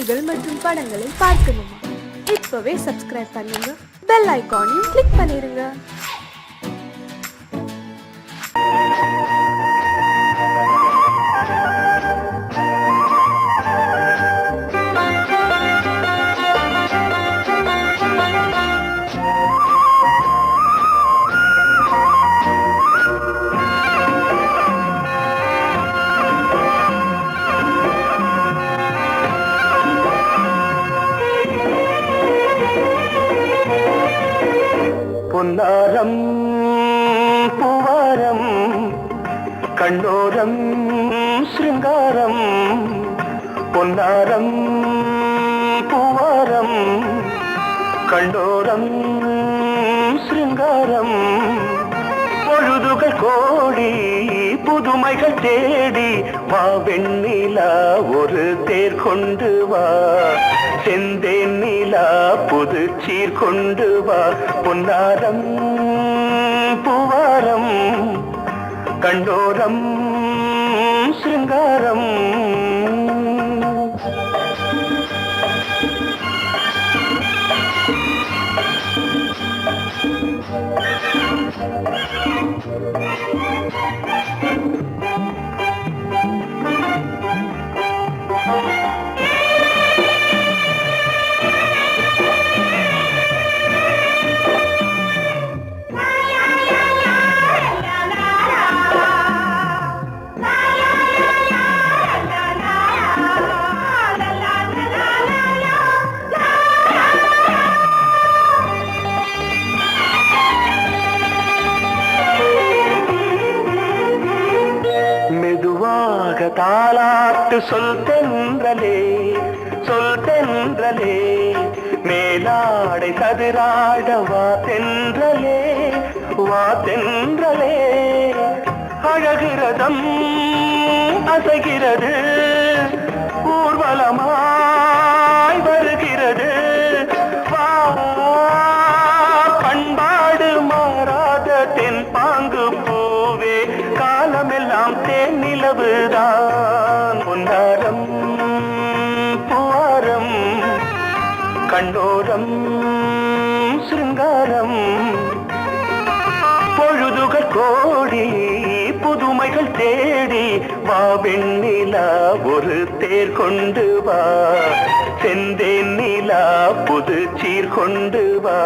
பாடல்கள் மற்றும் படங்களை பார்க்கணுமா? இப்பவே சப்ஸ்கிரைப் பண்ணுங்க, பெல் ஐகானையும் கிளிக் பண்ணிருங்க. பொன்னாரம் பூவாரம் கண்ணோரம் சிருங்காரம், பொன்னாரம் பூவாரம் கண்ணோரம் சிருங்காரம், பொழுதுகள் கோடி புதுமைகள் தேடி வா வெண்ணிலா ஒரு தேர் கொண்டு வா, செந்தேன் நிலா புது சீர் கொண்டு வா, பொன்னாரம் பூவாரம் கண்டோரம் சிருங்காரம். தாலாட்டு சொல் தென்றலே, சொல் தென்றலே, மேலாடை சதுராடவா தென்றலே, வா தென்றலே, அழகிறதம் அசைகிறது ஊர்வலமாய் வருகிறது, வா பண்பாடு மாறாத தென் பாங்கு பூவே, காலமெல்லாம் தேன் நிலவுதான், பொன்னாரம் பூவாரம் கண்ணோரம் சிருங்காரம், பொழுதுகள் கோடி புதுமைகள் தேடி வா வெண்ணிலா ஒரு தேர் கொண்டு வா, செந்தேன் நிலா புது சீர் கொண்டு வா.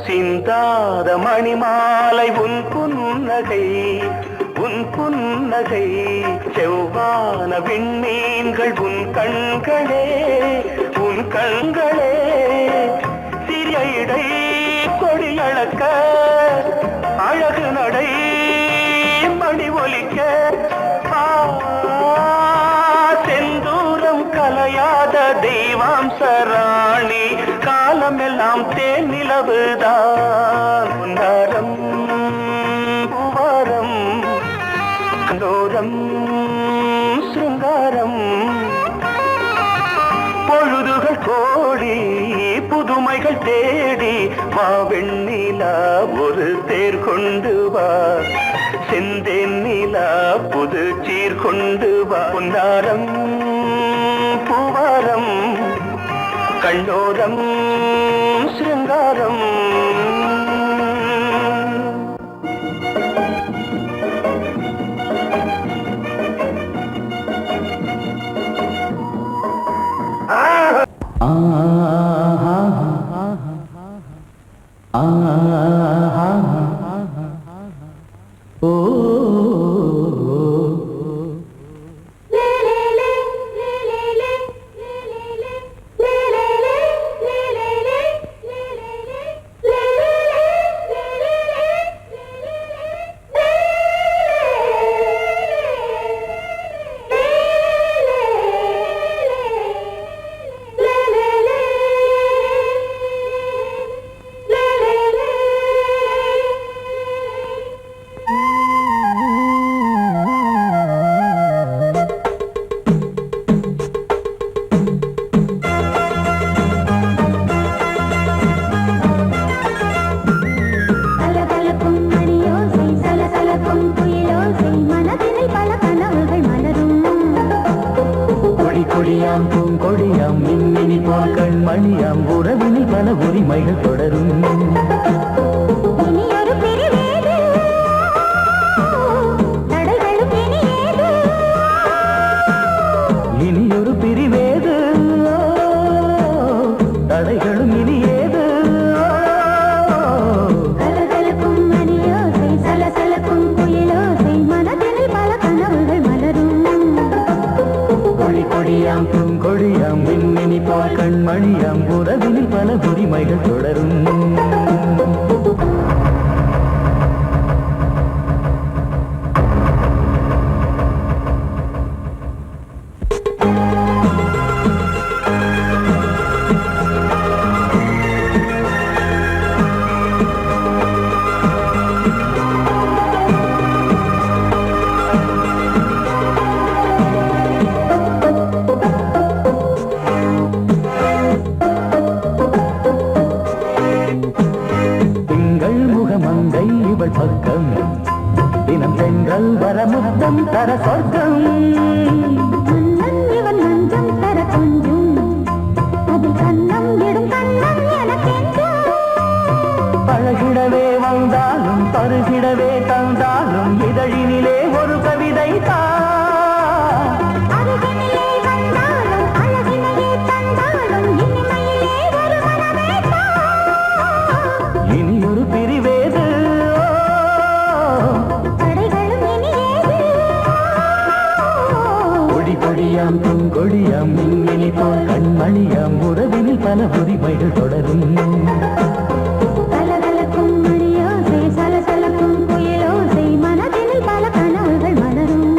சிந்தாத மணிமாலை உன் புன்னகை, உன் புன்னகை, செவ்வான விண்மீன்கள் உன் கண்களே, உன் கண்களே, சிறிய இடை கொடியளக்க அழகு நடை மணி ஒலிக்க, செந்தூரம் கலையாத தெய்வாம்சராணி, காலமெல்லாம் தேன் நிலவுதான், பொன்னாரம் பூவாரம் கண்டோரம் சிருங்காரம், பொழுதுகள் கோடி புதுமைகள் தேடி வா வெண்ணிலா ஒரு தேர் கொண்டு வா, செந்தேன் நிலா புது சீர் கொண்டு வா, பொன்னாரம் பூவாரம் கண்டோரம் சிருங்காரம். உறவினில் பல உரிமைகள் தொடரும். இனியொரு பிரிவேது தடைகளும் இனி ஏது. கலகலக்கும் மணியோசை சலசலக்கும் குயிலோசை மனதில் பல கனவுகள் மலரும். கொடி கொடியாம் பூங்கொடியாம் மின்மினி போல் கண்மணியாம் உறவினில் பல உரிமைகள் தொடரும். மங்கை இவள் பக்கம் தினம் சென்றல் வர முத்தம் தர சொர்க்கம். இவன் மஞ்சம் தர கொஞ்சம் அதில் கண்ணம் இடும் கண்ணம் எனக்கென்றும். பழகிடவே வந்தாலும் பருகிடவே தந்தாலும் இதழினிலே ஒரு கவிதை தான். அருகினிலே வந்தாலும் அழகினையே தந்தாலும் இனிமையிலே ஒரு மனமே தான். இனியொரு பிரிவேது தடைகளும் இனியேது. கொடி கொடியாம் பூங்கொடியாம் மின்மினி போல் கண்மணியாம் உறவினில் பல உரிமைகள் தொடரும். கலகலக்கும் மணியோசை சலசலக்கும் குயிலோசை மனதில் பல கனவுகள் மலரும்.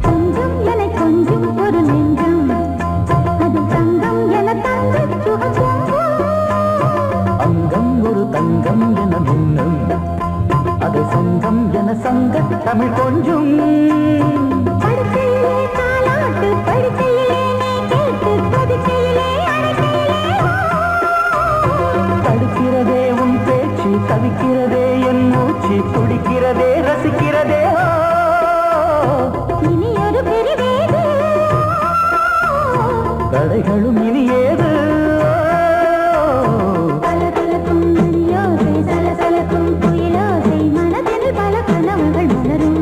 கொஞ்சம் என கொஞ்சம் ஒரு நெஞ்சம் அது தங்கம் என தங்க சுகம். அங்கம் ஒரு தங்கம் என மின்னும் அது சங்கம் என சங்க தமிழ் கொஞ்சம். படுக்கையிலே தாலாட்டு படுக்கையிலே நீ கேட்டு படுக்கையிலே அழைக்கையிலே தடுக்கிறதே உன் பேச்சு தவிக்கிறதே என் மூச்சு துடிக்கிறதே ரசிக்கிறதே. இனி ஒரு பிரிவேது தடைகளும் இனி ஏது. கலகலக்கும் மணியோசை சலசலக்கும் குயிலோசை மனதில் பல கனவுகள் மலரும்.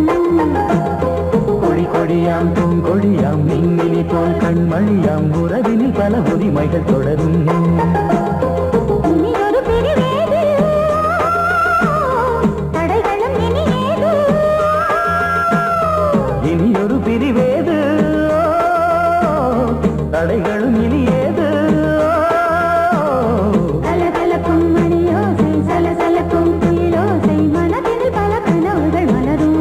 கொடி கொடியாம் பூங்கொடியாம் மின்மினி போல் கண்மணியாம் உறவினில் பல உரிமைகள் தொடரும். இனி ஒரு பிரிவேது தடைகளும் இனியேது. இனியொரு பிரிவேது தடைகளும் இனி ஏது. கலகலக்கும் மணியோசை சலசலக்கும் குயிலோசை மனதில் பல கனவுகள் மலரும்.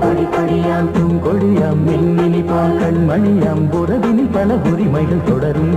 கொடி கொடியாம் பூங்கொடியாம் மின்மினி போல் கண்மணியாம் உறவினில் பல உரிமைகள் தொடரும்.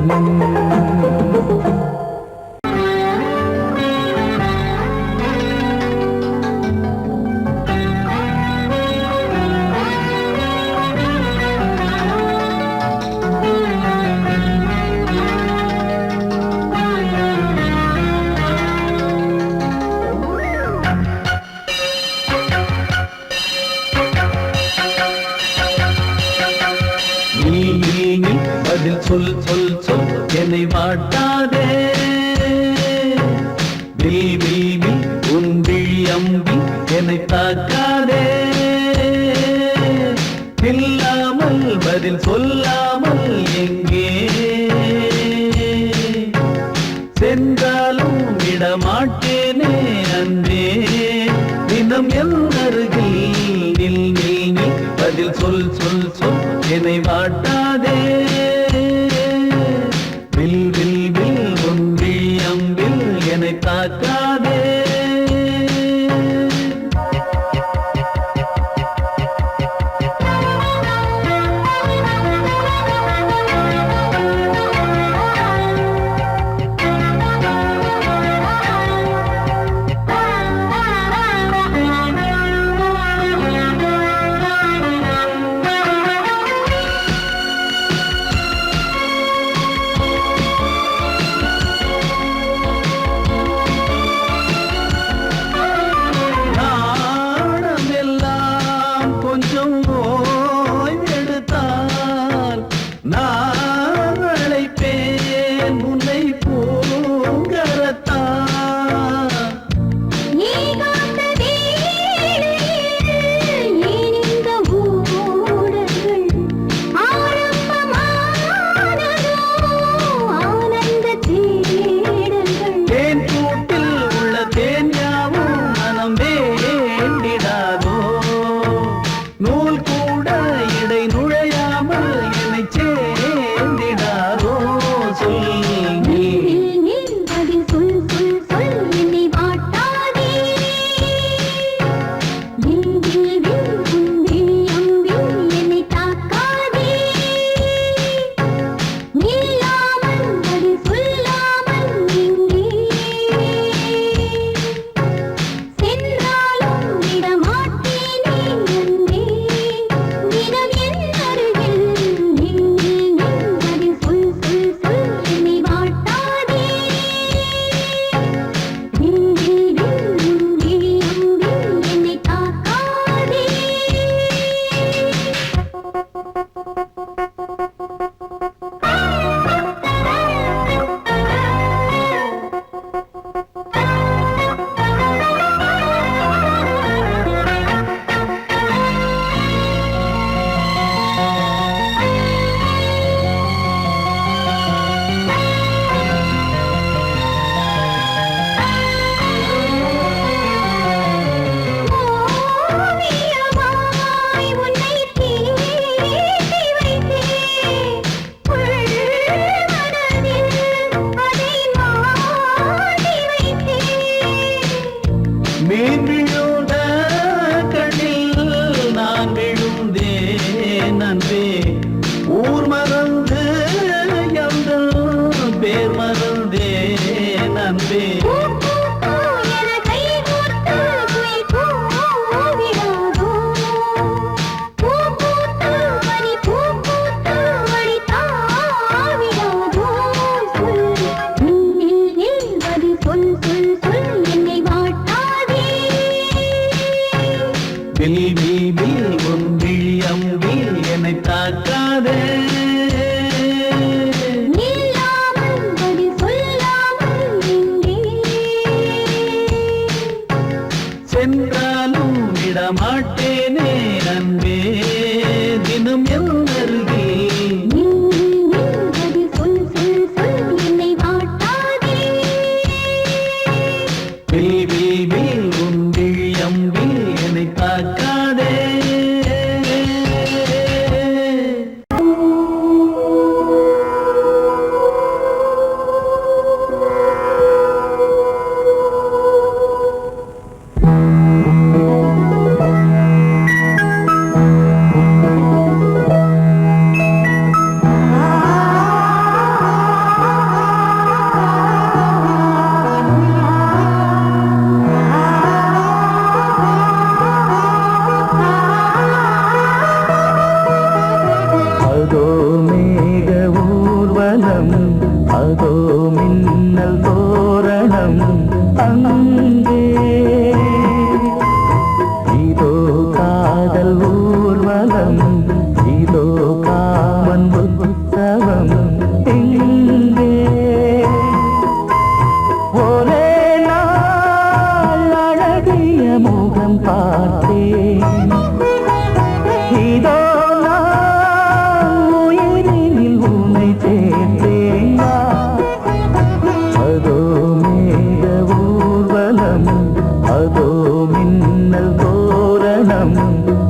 நீ பதில் சொல் சொல் சொல் என்னை வாட்டாதே. தேவி உன் விழி அம்பி என்னை தாக்காதே. இல்லாமல் பதில் சொல்லாமல் எங்கே சென்றாலும் விடமாட்டேனே அன்றே. தினம் என் அருகில் நில் நில் நில் பதில் சொல் சொல் சொல் என்னை வாட்டாதே. வில் வில் வில் உன் விழி அம்பில் என்னை தாக்காதே.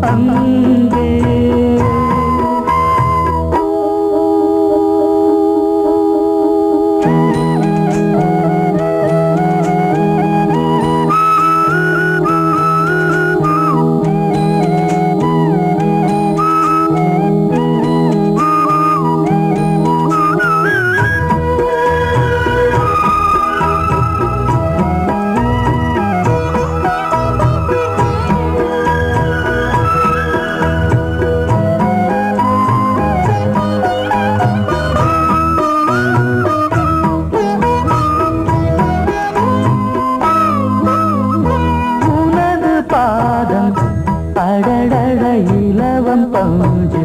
அங்கே. இலவம் பஞ்சு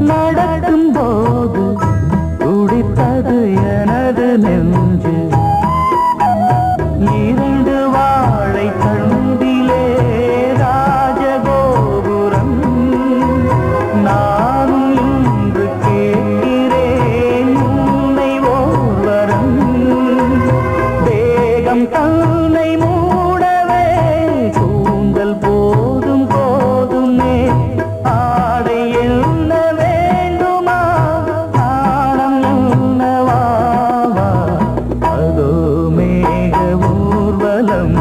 நடக்கும் போது துடித்தது எனது நெஞ்சு. இரண்டு வாழை தண்டிலே ராஜகோபுரம் நானும் இன்று கேட்கிறேன் உன்னை ஓர்வரம். தேகம் தன்னை மூடவே கூந்தல் போதும் போதுமே ஆடை என்ன வேண்டுமா ஆடம் என்னவாவா. அதோ மேக ஊர்வலம்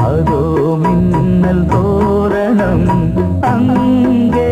அதோ மின்னல் தோரணம் அங்கே.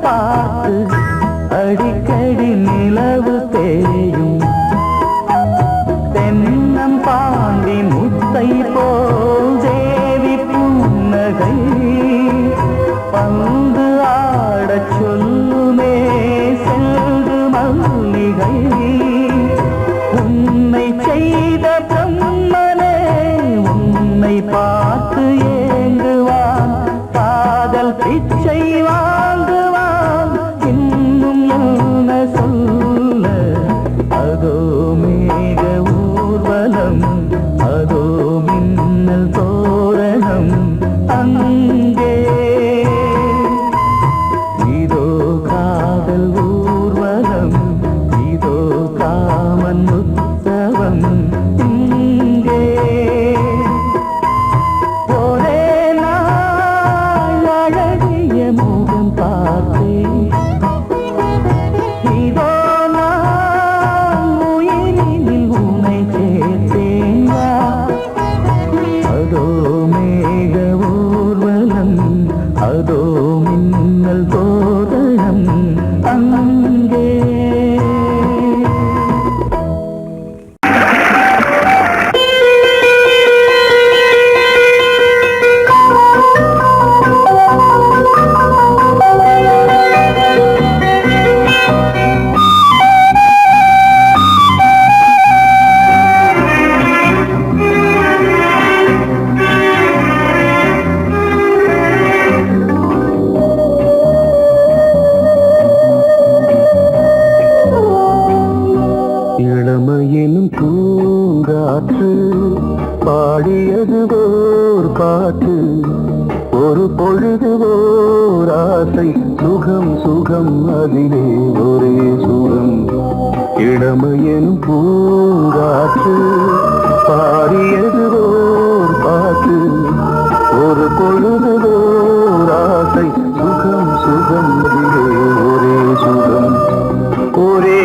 பார்த்து அடிக்கடி நிலவு தேயும் தென்னம் பாண்டி முத்தை போல் தேவி புன்னகை பந்து ஆடச் சொல்லுமே செல்து மல்லிகை. உன்னை செய்த பிரம்மனே உன்னை பார்த்து ஏங்குவான் காதல் பிச்சை வாங்குவான் இன்னும் என்ன சொல்ல. அதோ மேக ஊர்வலம் அதோ மின்னல் தோரணம் அங்கே. இதோ காதல் ஊர்வலம் இதோ காமன் உற்சவம் இங்கே. ஒரே நாள் அழகிய முகம் பார்த்தேன் இதோ நான் உயிரினில் உன்னை சேர்த்தேன். அதோ மேக ஊர்வலம் அதோ மின்னல் தோரணம் அங்கே. இளமையினும் பூங்காற்று பாடியது ஓர் பாட்டு ஒரு பொழுது ஓர் ஆசை சுகம் சுகம் அதிலே ஒரே சுகம். இளமையினும் பூங்காற்று பாடியது ஓர் பாட்டு ஒரு பொழுது ஓர் ஆசை சுகம் சுகம் அதிலே ஒரே சுகம். ஒரே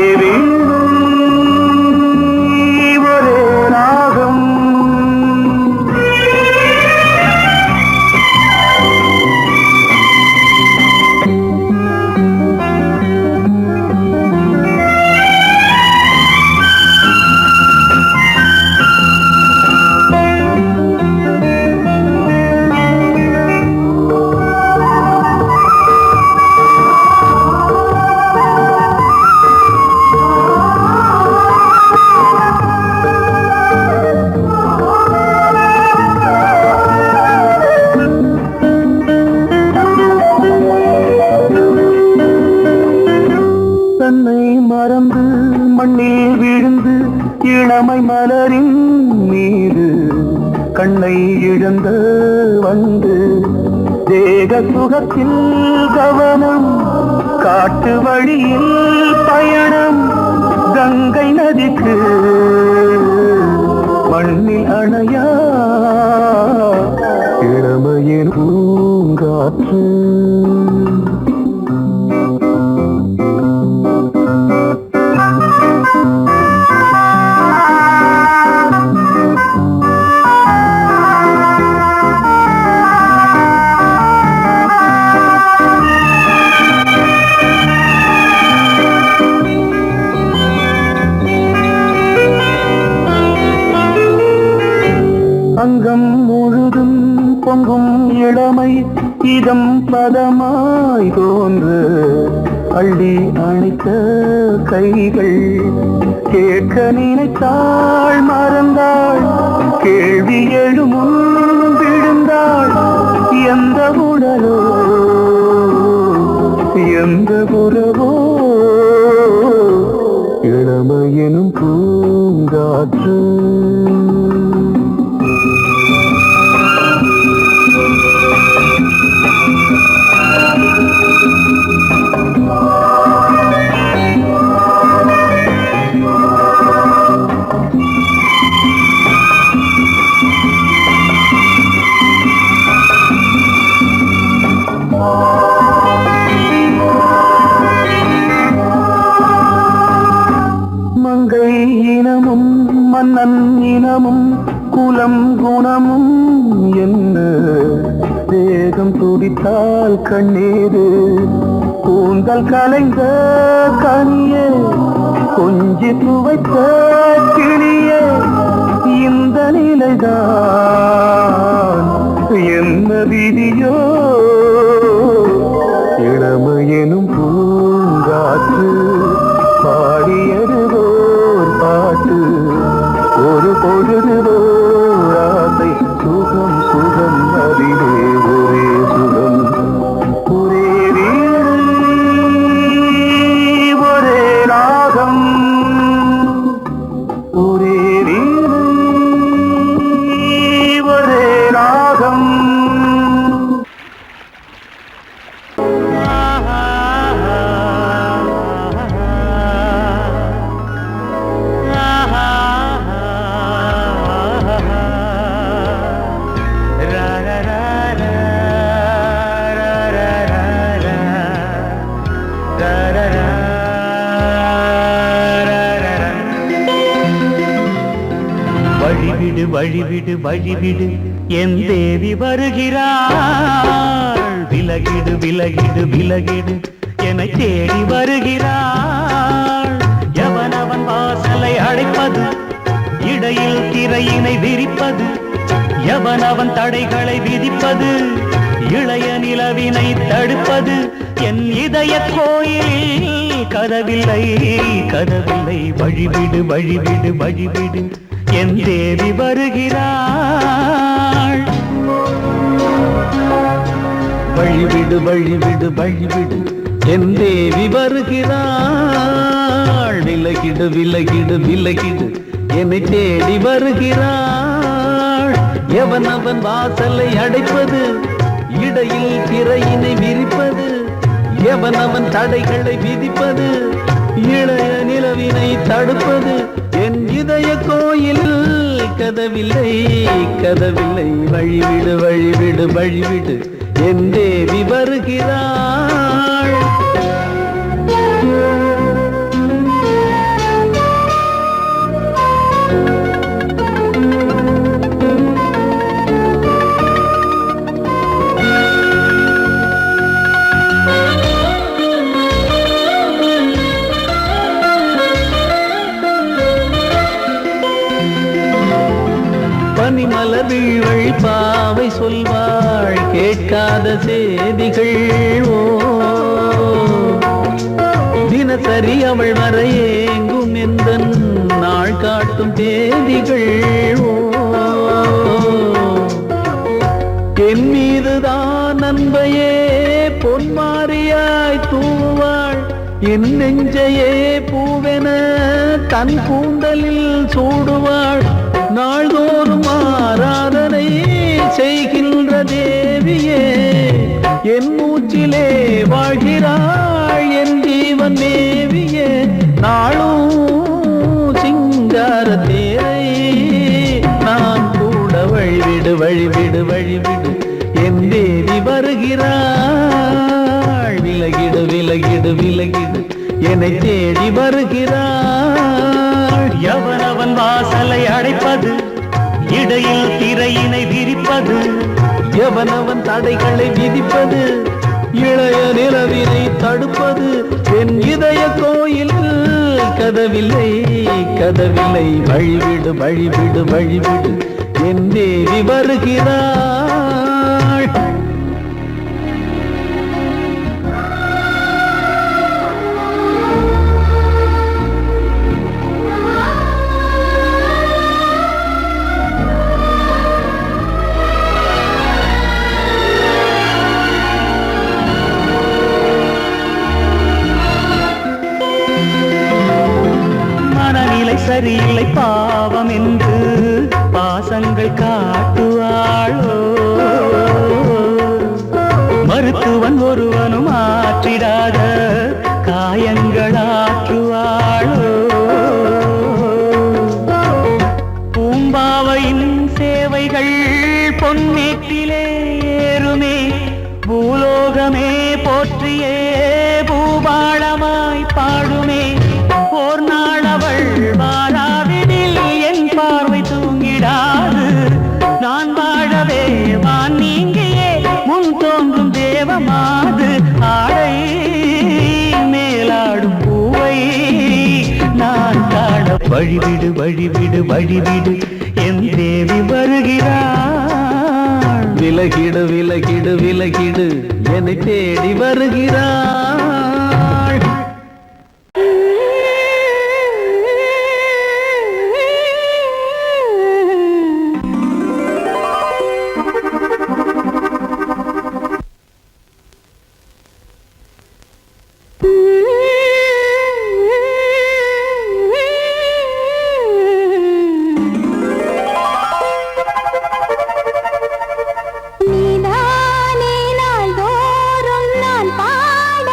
சுமந்து மண்ணில் விழுந்து இளமை மலரின் மீது கண்ணை இழந்த வந்து தேக சுகத்தில் கவனம் காட்டு வழியில் பயணம் கங்கை நதிக்கு மண்ணில் அணையா இளமையின் பூங்காற்று அங்கம் முழுதும் பொங்கும் இளமை இதம் பதமாய் தோன்று அள்ளி அணைத்த கைகள் கேட்க நினைத்தாள் மறந்தாள் கேள்வி எழுமுன் விழுந்தாள் எந்த உடலோ எந்த உறவோ இளமையெனும் பூங்காற்று மங்கை இனமும் மன்னன் இனமும் குலம் குணமும் என்ன தேகம் துடித்தால் கண்ணீரு கூந்தல் கலைந்த கனியே கொஞ்சி துவைத்த கிளியே இந்த நிலைதான் என்ன விதியோ இளமையெனும் பூங்காற்று பாடியதுவோர் பாட்டு ஒரு பொழுதுவோர் ஆசை சுகம் சுகம் அதிலே ஒரே சுகம் ஒரே வீடு ஒரே ராகம் ஒரே வீடு ஒரே ராகம் வழிவிடு வழிவிடு வழிவிடு என் தேவி வருகிறாள் விலகிடு விலகிடு விலகிடு என்னை தேடி வருகிறாள் எவனவன் வாசலை அடைப்பது இடையில் திரையினை விரிப்பது எவனவன் தடைகளை விதிப்பது இளைய நிலவினை தடுப்பது என் இதய கோயிலில் கதவில்லை கதவில்லை வழிவிடு வழிவிடு வழிவிடு என் தேவி வருகிறாள் வழிவிடு வழிவிடு வழிவிடு என் தேவி வருகிறாள் விலகிடு விலகிடு விலகிடு என்னை தேடி வருகிறாள் எவன் அவன் வாசலை அடைப்பது இடையில் திரையினை விரிப்பது எவன் அவன் தடைகளை விதிப்பது இளைய நிலவினை தடுப்பது என் இதய கோயில் கதவில்லை கதவில்லை வழிவிடு வழிவிடு வழிவிடு என் தேவி வருகிறாள் பனிமலர் வீழ்வழி பாவை சொல்வாள் கேட்காத செய்திகள் ஓ தினசரி அவள் வர ஏங்கும் எந்த நாள் காட்டும் தேதிகள் ஓ என் மீதுதான் அன்பையே பொன்மாரியாய் தூவாள் என் நெஞ்சையே பூவென தன் கூந்தலில் சூடுவாள் நாள்தோறும் ஆராதனை செய்கின்ற தேவியே என் மூச்சிலே வாழ்கிறாள் என் ஜீவன் தேவியே நாளும் சிங்கார தேரை நான் கூட வழிவிடு வழிவிடு வழிவிடு என் தேவி வருகிறாள் விலகிடு விலகிடு விலகிடு என்னை தேடி வருகிறாள் எவனவன் வாசலை அடைப்பது இடையில் திரையினை விரிப்பது எவனவன் தடைகளை விதிப்பது இளைய நிலவினை தடுப்பது என் இதய கோயில் கதவில்லை கதவில்லை வழிவிடு வழிவிடு வழிவிடு என் தேவி வருகிறாள் சரியில்லை பாவம் என்று பாசங்கள் காட்டுவாளோ மருத்துவன் ஒருவனும் ஆற்றிடாத காயங்களாற்றுவாளோ பூம்பாவையின் சேவைகள் பொன்னேற்றிலே ஏறுமே பூலோகமே போற்றியே பூபாளமாய் பாடுமே ஓர் நாள் அவள் வாராவிடில் என் பார்வை தூங்கிடாது நான் வாழவே வான் நீங்கியே முன் தோன்றும் தேவமாது ஆடை மேலாடும் பூவை நான் காண வழிவிடு வழிவிடு வழிவிடு என் தேவி வருகிறாள் விலகிடு விலகிடு விலகிடு என்னை தேடி வருகிறாள் நீதானே நாள்தோறும் நான் பாட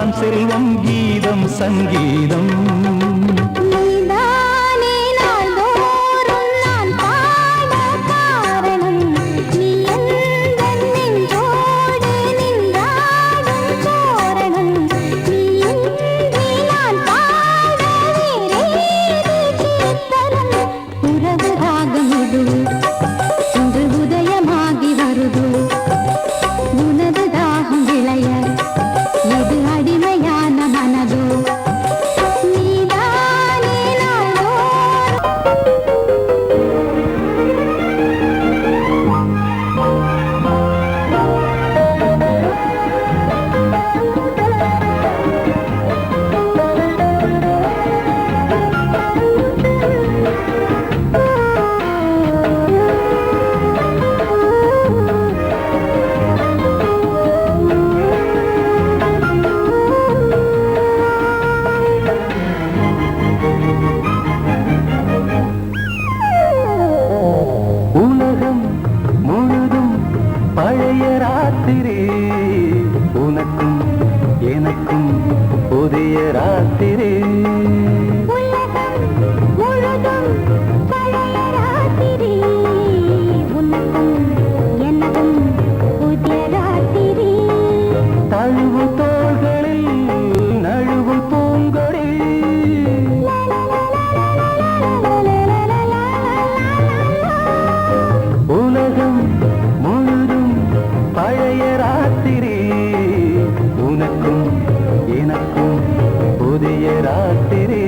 எல்லாம் செல்வம் கீதம் சங்கீதம் நீதானே நாள்தோறும் நான் பாட காரணம் நீ எந்தன் நெஞ்சோடு நின்றாடும் தோரணம் நீ இன்றி நான் பாட வேறேது கீர்த்தனம் உறவு ராகம் இது இன்று உதயமாகி வருது உனது தாகம் விளைய இது அடிமையான மனதோ நீதானே உலகம் முழுதும் பழைய ராத்திரி உனக்கும் எனக்கும் புதிய ராத்திரி உலகம் முழுதும் பழைய ராத்திரி உனக்கும் எனக்கும் புதிய ராத்திரி தழுவு தோள்களில் நழுவும் பூங்கொடி உலகம் முழுதும் பழைய ராத்திரி உனக்கும் எனக்கும் புதிய ராத்திரி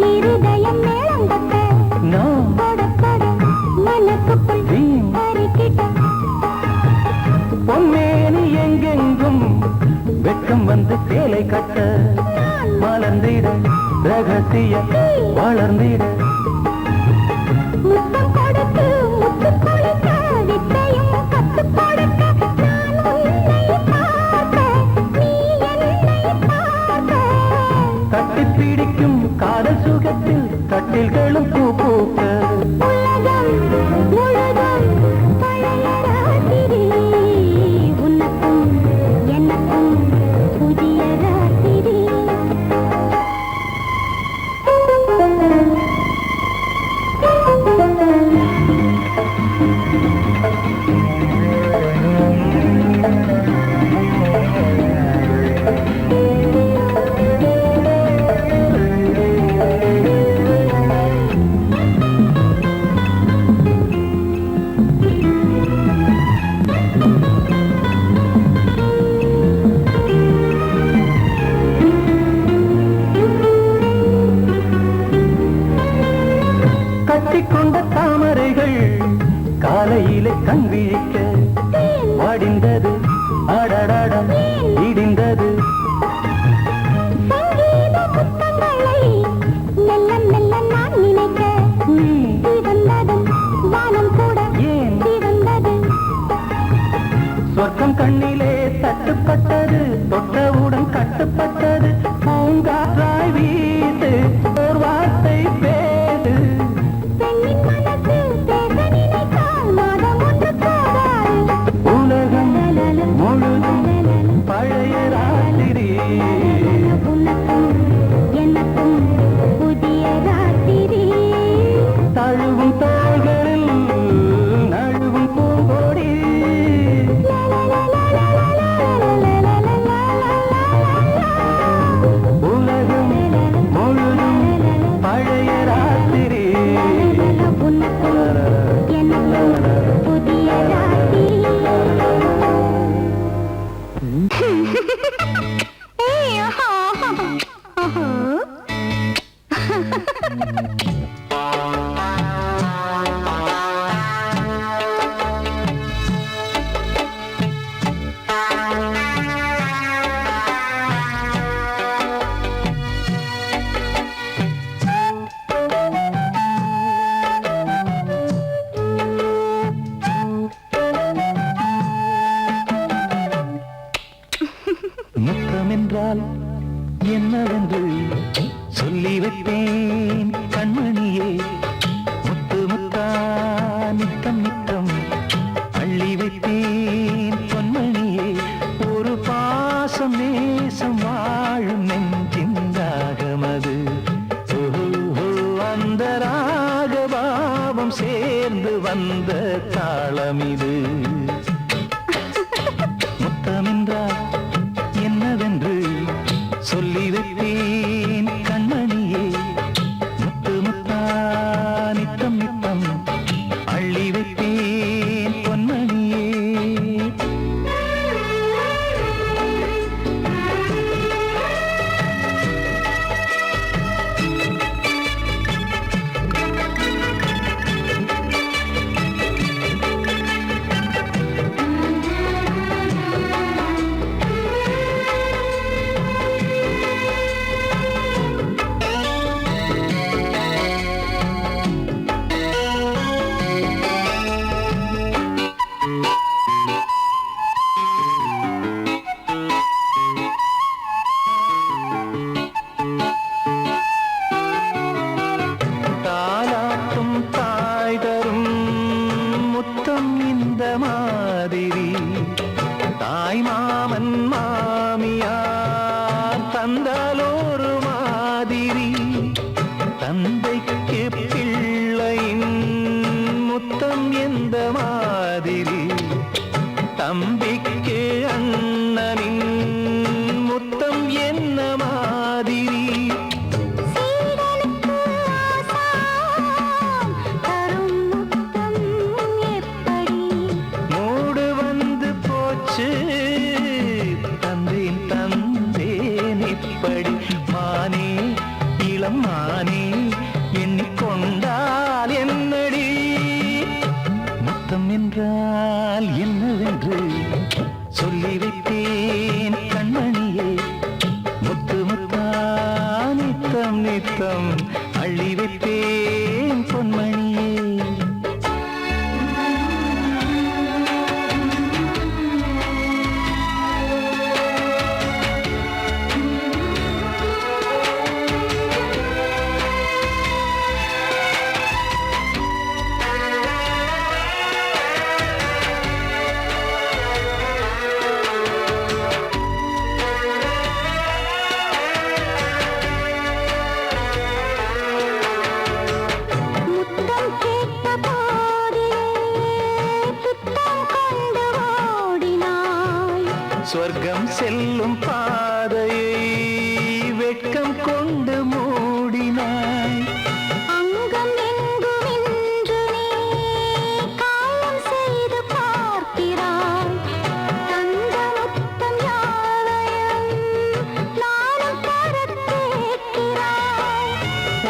இருதயம் மேளங்கட்ட நான் கொட கொட மனசுக்குள் வீண் பறிக்கிட்ட பொன்மேனி எங்கெங்கும் வெட்கம் வந்து சேலை கட்ட மலர்ந்திட ரகசிய வளர்ந்திட முத்தம் கொடுத்து முத்து கொடுக்க வித்தையும் கத்து கொடுக்க நான் உன்னை பார்க்க நீ என்னை பார்க்க கட்டி பிடிக்கும் காதல் சுகத்தில் கட்டில்களும் பூ பூக்க உலகம் முழுதும் பழைய ராத்திரி உனக்கும் எனக்கும் புதிய ராத்திரி கட்டிக்கொண்ட தாமரைகள் காலையிலே கண் விழிக்க வாடிந்தது அடடடம் இடிந்தது சங்கீத புத்தங்களை மெல்ல மெல்ல நான் நினைக்க சிவந்ததும் வானம் கூட ஏன் சிவந்தது சொர்க்கம் கண்ணிலே தட்டுப்பட்டது தொட்டவுடன் கட்டுப்பட்டது பூங்காற்றாய் வீசு ஒரு வார்த்தை பேசு பெண்ணின் மனசு பேச நினைத்தால் மாதம் ஒன்று போகாது உலகம் முழுதும் பழைய ராத்திரி உனக்கும் எனக்கும் புதிய ராத்திரி தழுவும் தோள்களில் நழுவும் பூங்கொடி உலகம் முழுதும் பழைய ராத்திரி உனக்கும் எனக்கும் புதிய ராத்திரி ஏய், ஆஹா, ஆஹா, ஆஹா. முத்தமென்றால் என்னவென்று சொல்லி வைப்பேன் கண்மணியே. முத்து முத்தா நித்தம் நித்தம் அள்ளி வைப்பேன் பொன்மணியே. ஒரு பாசம் நேசம் வாழும் நெஞ்சின் ராகமது. அந்த ராகபாவம் சேர்ந்து வந்த தாளமிது. முத்தமென்றால் என்னவென்று சொல்லி வைப்பேன் கண்மணியே. முத்து முத்தா நித்தம் நித்தம் அள்ளி வைப்பேன் பொன்மணியே. தாலாட்டும் தாய் தரும் முத்தம் இந்த மாதிரி தாய் மாமன் மாமியார் தந்தாலோரு மாதிரி. தந்தைக்கு பிள்ளையின் முத்தம் எந்த மாதிரி தம்பிக்கு அண்ணனின் முத்தம் என்ன மாதிரி. சீடனுக்கு ஆசான் தரும் முத்தம் எப்படி? மூடு வந்து போச்சு தந்தேன் தந்தேன் இப்படி. மானே இளம் மானே எண்ணிக்கொண்டால் என்னடி. முத்தம் என்றால் என்னவென்று சொல்லி வைத்தேன் கண்மணியே. முத்து முத்தா நித்தம் நித்தம் அள்ளி வைத்தேன் பொன்மணியே. முத்தம் கேட்ட போதிலே துத்தம் கொண்டு ஓடினாய். சொர்க்கம் செல்லும் பாதையை வெட்கம் கொண்டு மூடினாய். அங்கம் எங்கும் இன்று நீ காயம் செய்து பார்க்கிறாய். தந்த முத்தம் யாவையும் நானும் தரக் கேட்கிறாய்.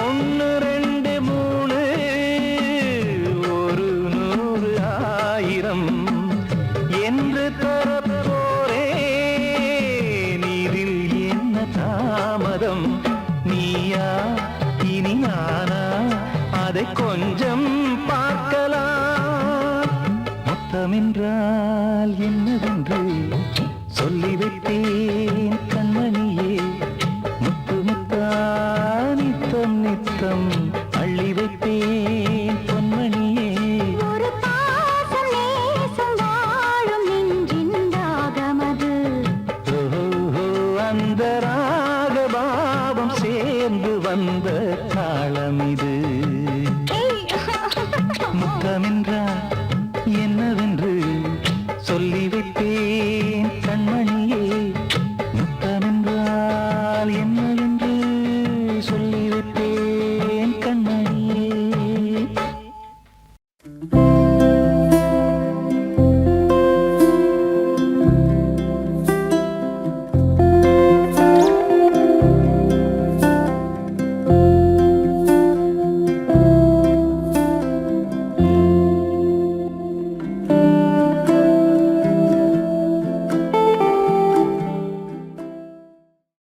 ஒன்று ரெண்டு மூணு ஒரு நூறு ஆயிரம் என்று தரப்போரேன். இதில் என்ன தாமதம்? நீயா இனி நானா அதை கொஞ்சம் பார்க்கலாம். முத்தமென்றால் என்னவென்று சொல்லி வைத்தேன் கண்மணியே. முத்து முத்தா நித்தம் நித்தம் அள்ளி வைத்தேன் பொன்மணியே. ஒரு பாசம் நேசம் வாழும் நெஞ்சின் ராகமது. ஓஹோ, அந்த ராகபாவம் சேர்ந்து வந்த தாளமிது. முத்தமென்றால் என்னவென்று சொல்லி வைத்தேன்